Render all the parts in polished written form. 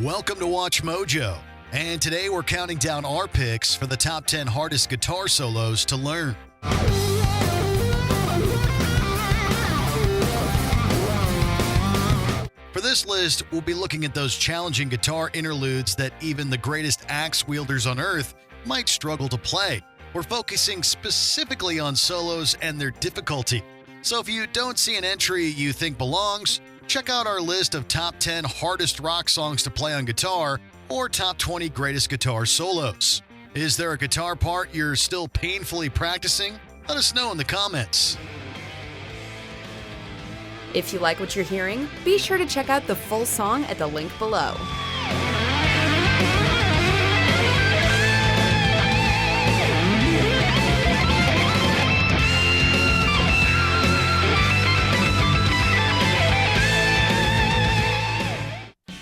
Welcome to Watch Mojo, and today we're counting down our picks for the top 10 hardest guitar solos to learn. For this list, we'll be looking at those challenging guitar interludes that even the greatest axe wielders on earth might struggle to play. We're focusing specifically on solos and their difficulty. So if you don't see an entry you think belongs, check out our list of top 10 hardest rock songs to play on guitar or top 20 greatest guitar solos. Is there a guitar part you're still painfully practicing? Let us know in the comments. If you like what you're hearing, be sure to check out the full song at the link below.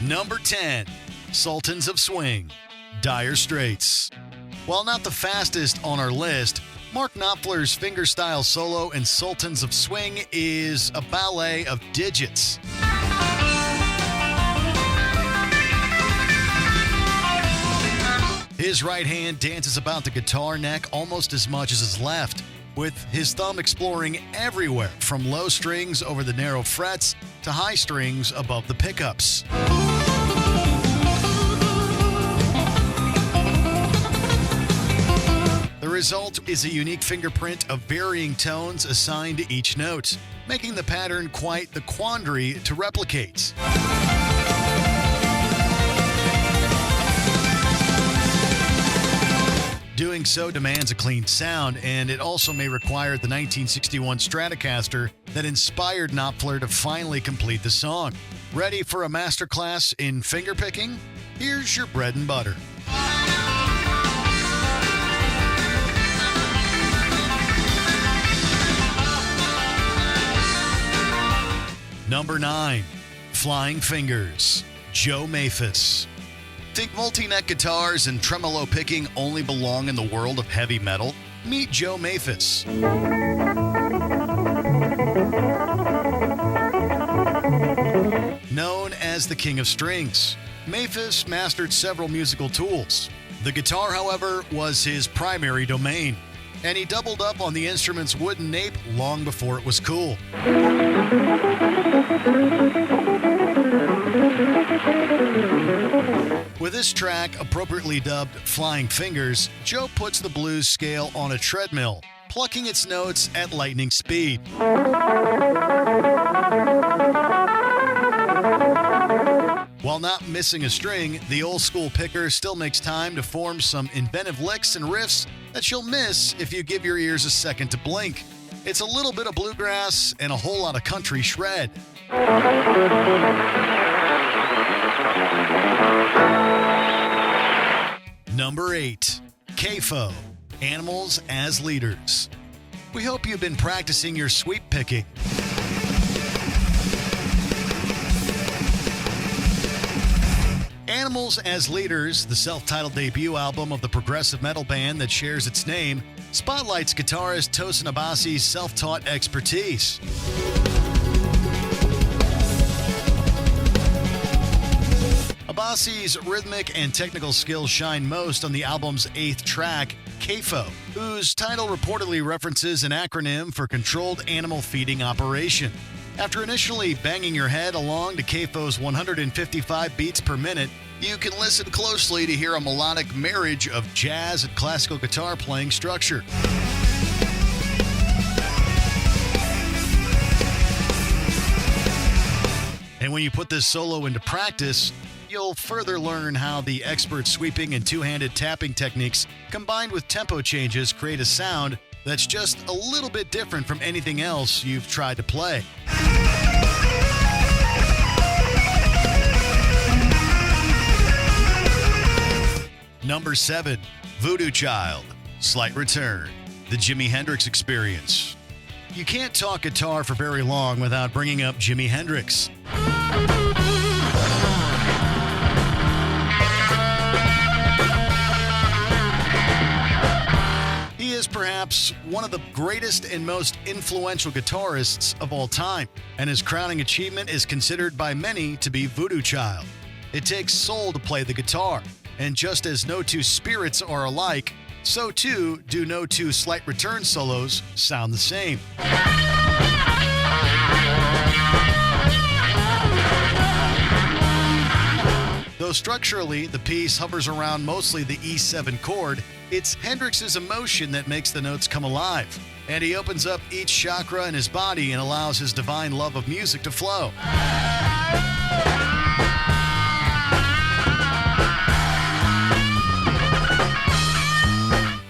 Number 10, Sultans of Swing, Dire Straits. While not the fastest on our list, Mark Knopfler's fingerstyle solo in Sultans of Swing is a ballet of digits. His right hand dances about the guitar neck almost as much as his left, with his thumb exploring everywhere from low strings over the narrow frets to high strings above the pickups. The result is a unique fingerprint of varying tones assigned to each note, making the pattern quite the quandary to replicate. Doing so demands a clean sound, and it also may require the 1961 Stratocaster that inspired Knopfler to finally complete the song. Ready for a masterclass in fingerpicking? Here's your bread and butter. Number 9, Flying Fingers, Joe Maphis. Think multi-neck guitars and tremolo picking only belong in the world of heavy metal? Meet Joe Maphis. Known as the King of Strings, Maphis mastered several musical tools. The guitar, however, was his primary domain, and he doubled up on the instrument's wooden nape long before it was cool. With this track, appropriately dubbed Flying Fingers, Joe puts the blues scale on a treadmill, plucking its notes at lightning speed. While not missing a string, the old-school picker still makes time to form some inventive licks and riffs that you'll miss if you give your ears a second to blink. It's a little bit of bluegrass and a whole lot of country shred. Number 8, CAFO, Animals as Leaders. We hope you've been practicing your sweep picking. Animals as Leaders, the self-titled debut album of the progressive metal band that shares its name, spotlights guitarist Tosin Abasi's self-taught expertise. Abasi's rhythmic and technical skills shine most on the album's 8th track, CAFO, whose title reportedly references an acronym for Controlled Animal Feeding Operation. After initially banging your head along to CAFO's 155 beats per minute, you can listen closely to hear a melodic marriage of jazz and classical guitar playing structure. And when you put this solo into practice, you'll further learn how the expert sweeping and two-handed tapping techniques combined with tempo changes create a sound that's just a little bit different from anything else you've tried to play. Number 7, Voodoo Child, Slight Return, the Jimi Hendrix Experience. You can't talk guitar for very long without bringing up Jimi Hendrix. He is perhaps one of the greatest and most influential guitarists of all time, and his crowning achievement is considered by many to be Voodoo Child. It takes soul to play the guitar, and just as no two spirits are alike, so too do no two slight return solos sound the same. Though structurally the piece hovers around mostly the E7 chord, it's Hendrix's emotion that makes the notes come alive, and he opens up each chakra in his body and allows his divine love of music to flow.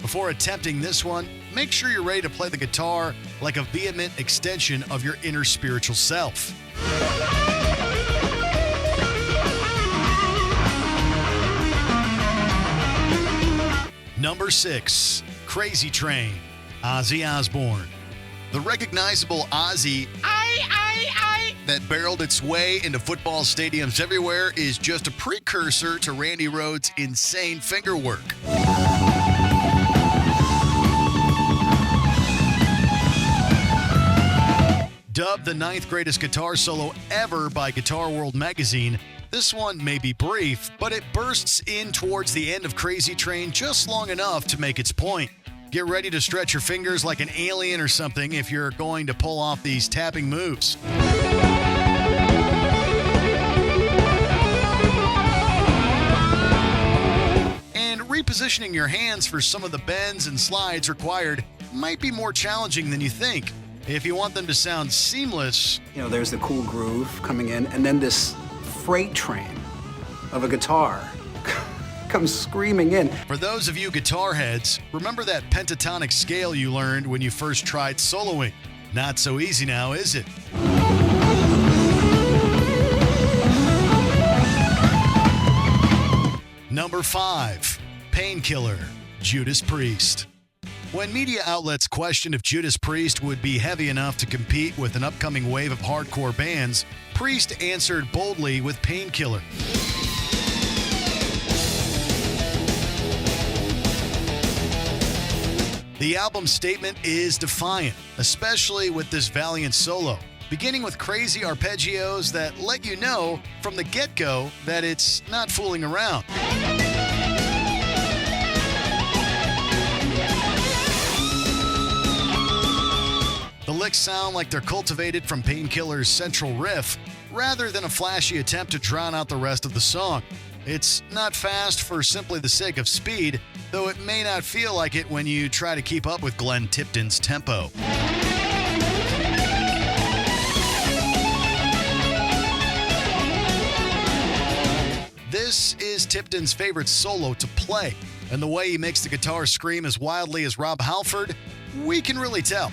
Before attempting this one, make sure you're ready to play the guitar like a vehement extension of your inner spiritual self. Number 6, Crazy Train, Ozzy Osbourne. The recognizable Ozzy that barreled its way into football stadiums everywhere is just a precursor to Randy Rhoads' insane finger work. Dubbed the 9th greatest guitar solo ever by Guitar World magazine, this one may be brief, but it bursts in towards the end of Crazy Train just long enough to make its point. Get ready to stretch your fingers like an alien or something if you're going to pull off these tapping moves. And repositioning your hands for some of the bends and slides required might be more challenging than you think. If you want them to sound seamless, there's the cool groove coming in, and then this freight train of a guitar comes screaming in. For those of you guitar heads, remember that pentatonic scale you learned when you first tried soloing. Not so easy now, is it? Number 5, Painkiller, Judas Priest. When media outlets questioned if Judas Priest would be heavy enough to compete with an upcoming wave of hardcore bands, Priest answered boldly with Painkiller. The album's statement is defiant, especially with this valiant solo, beginning with crazy arpeggios that let you know from the get-go that it's not fooling around. The licks sound like they're cultivated from Painkiller's central riff, rather than a flashy attempt to drown out the rest of the song. It's not fast for simply the sake of speed, though it may not feel like it when you try to keep up with Glenn Tipton's tempo. This is Tipton's favorite solo to play, and the way he makes the guitar scream as wildly as Rob Halford, we can really tell.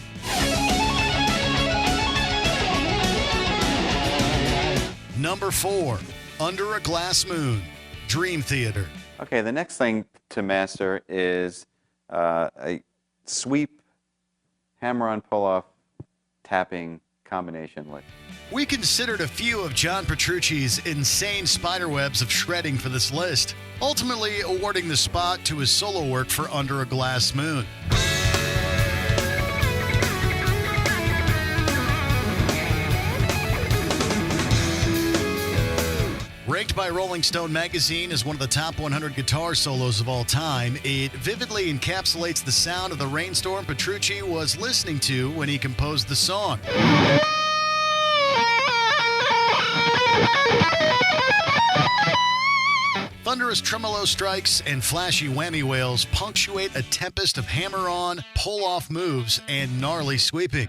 Number 4, Under a Glass Moon, Dream Theater. Okay, the next thing to master is a sweep, hammer-on, pull-off, tapping combination lick. We considered a few of John Petrucci's insane spiderwebs of shredding for this list, ultimately awarding the spot to his solo work for Under a Glass Moon. Ranked by Rolling Stone magazine as one of the top 100 guitar solos of all time, it vividly encapsulates the sound of the rainstorm Petrucci was listening to when he composed the song. Thunderous tremolo strikes and flashy whammy wails punctuate a tempest of hammer-on, pull-off moves and gnarly sweeping.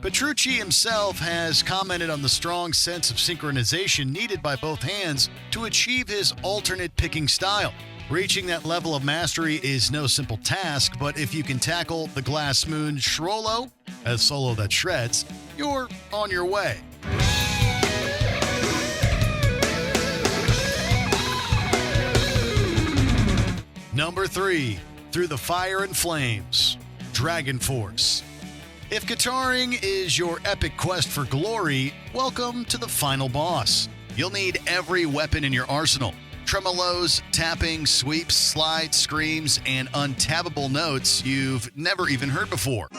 Petrucci himself has commented on the strong sense of synchronization needed by both hands to achieve his alternate picking style. Reaching that level of mastery is no simple task, but if you can tackle the Glass Moon Shrolo, a solo that shreds, you're on your way. Number 3, Through the Fire and Flames, Dragon Force. If guitaring is your epic quest for glory, welcome to the final boss. You'll need every weapon in your arsenal. Tremolos, tapping, sweeps, slides, screams, and untappable notes you've never even heard before.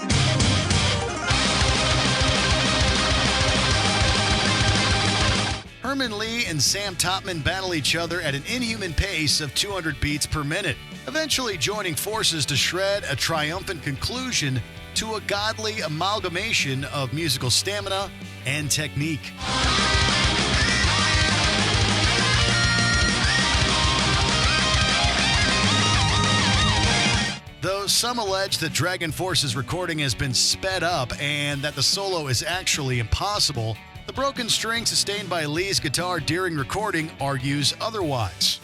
Herman Lee and Sam Topman battle each other at an inhuman pace of 200 beats per minute, eventually joining forces to shred a triumphant conclusion to a godly amalgamation of musical stamina and technique. Though some allege that Dragon Force's recording has been sped up and that the solo is actually impossible, the broken string sustained by Lee's guitar during recording argues otherwise.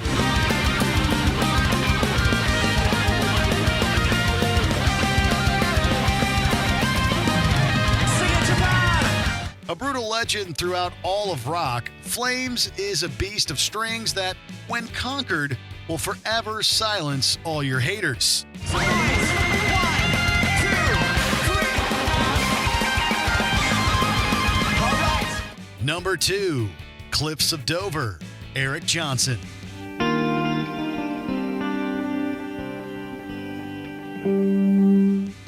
A brutal legend throughout all of rock, Flames is a beast of strings that, when conquered, will forever silence all your haters. Number 2, Cliffs of Dover, Eric Johnson.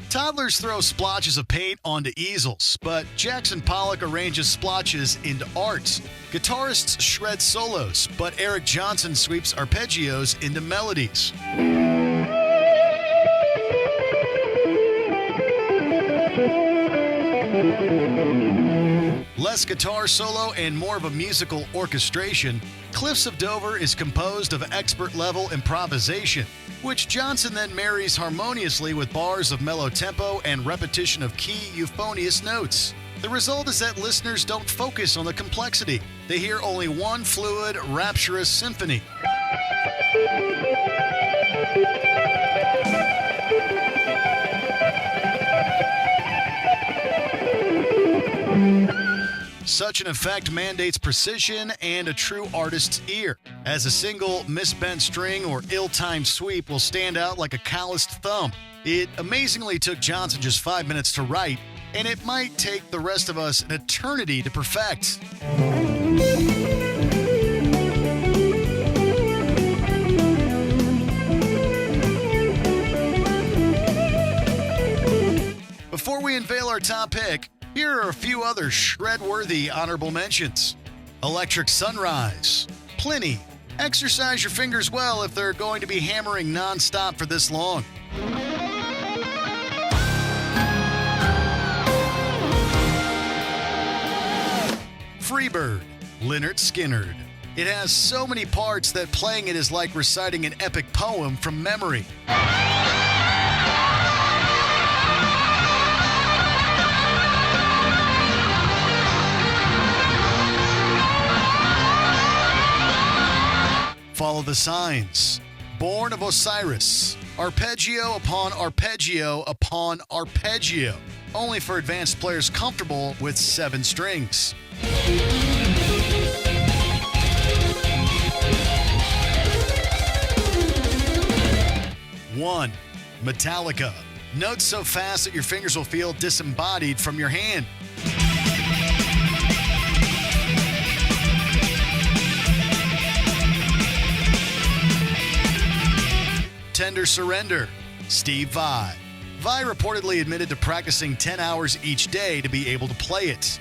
Toddlers throw splotches of paint onto easels, but Jackson Pollock arranges splotches into art. Guitarists shred solos, but Eric Johnson sweeps arpeggios into melodies. Less guitar solo and more of a musical orchestration, Cliffs of Dover is composed of expert-level improvisation, which Johnson then marries harmoniously with bars of mellow tempo and repetition of key euphonious notes. The result is that listeners don't focus on the complexity. They hear only one fluid, rapturous symphony. Such an effect mandates precision and a true artist's ear, as a single misbent string or ill-timed sweep will stand out like a calloused thumb. It amazingly took Johnson just 5 minutes to write, and it might take the rest of us an eternity to perfect. Before we unveil our top pick, here are a few other shred-worthy honorable mentions. Electric Sunrise. Pliny. Exercise your fingers well if they're going to be hammering non-stop for this long. Freebird. Lynyrd Skynyrd. It has so many parts that playing it is like reciting an epic poem from memory. Follow the Signs. Born of Osiris. Arpeggio upon arpeggio upon arpeggio. Only for advanced players comfortable with 7 strings. One, Metallica. Notes so fast that your fingers will feel disembodied from your hand. Tender Surrender. Steve Vai. Vai reportedly admitted to practicing 10 hours each day to be able to play it.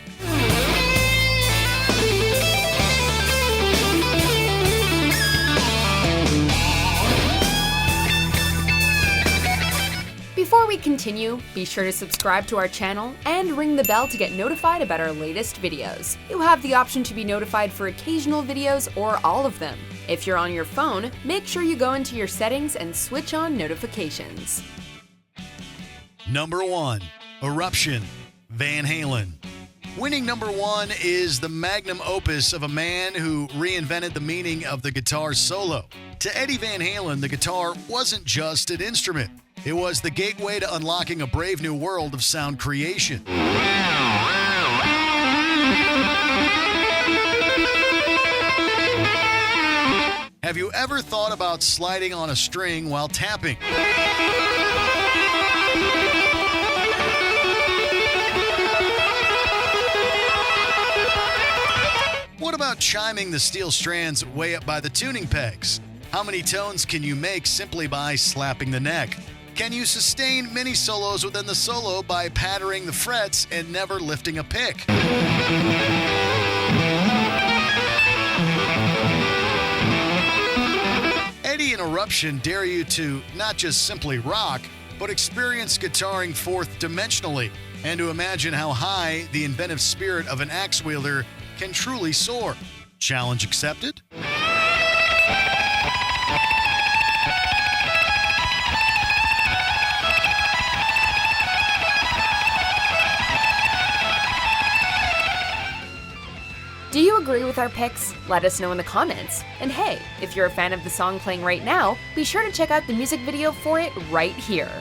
Before we continue, be sure to subscribe to our channel and ring the bell to get notified about our latest videos. You have the option to be notified for occasional videos or all of them. If you're on your phone, make sure you go into your settings and switch on notifications. Number 1, Eruption, Van Halen. Winning number 1 is the magnum opus of a man who reinvented the meaning of the guitar solo. To Eddie Van Halen, the guitar wasn't just an instrument. It was the gateway to unlocking a brave new world of sound creation. Have you ever thought about sliding on a string while tapping? What about chiming the steel strands way up by the tuning pegs? How many tones can you make simply by slapping the neck? Can you sustain mini solos within the solo by pattering the frets and never lifting a pick? and Eruption dare you to not just simply rock, but experience guitaring fourth dimensionally, and to imagine how high the inventive spirit of an axe wielder can truly soar. Challenge accepted? Do you agree with our picks? Let us know in the comments. And hey, if you're a fan of the song playing right now, be sure to check out the music video for it right here.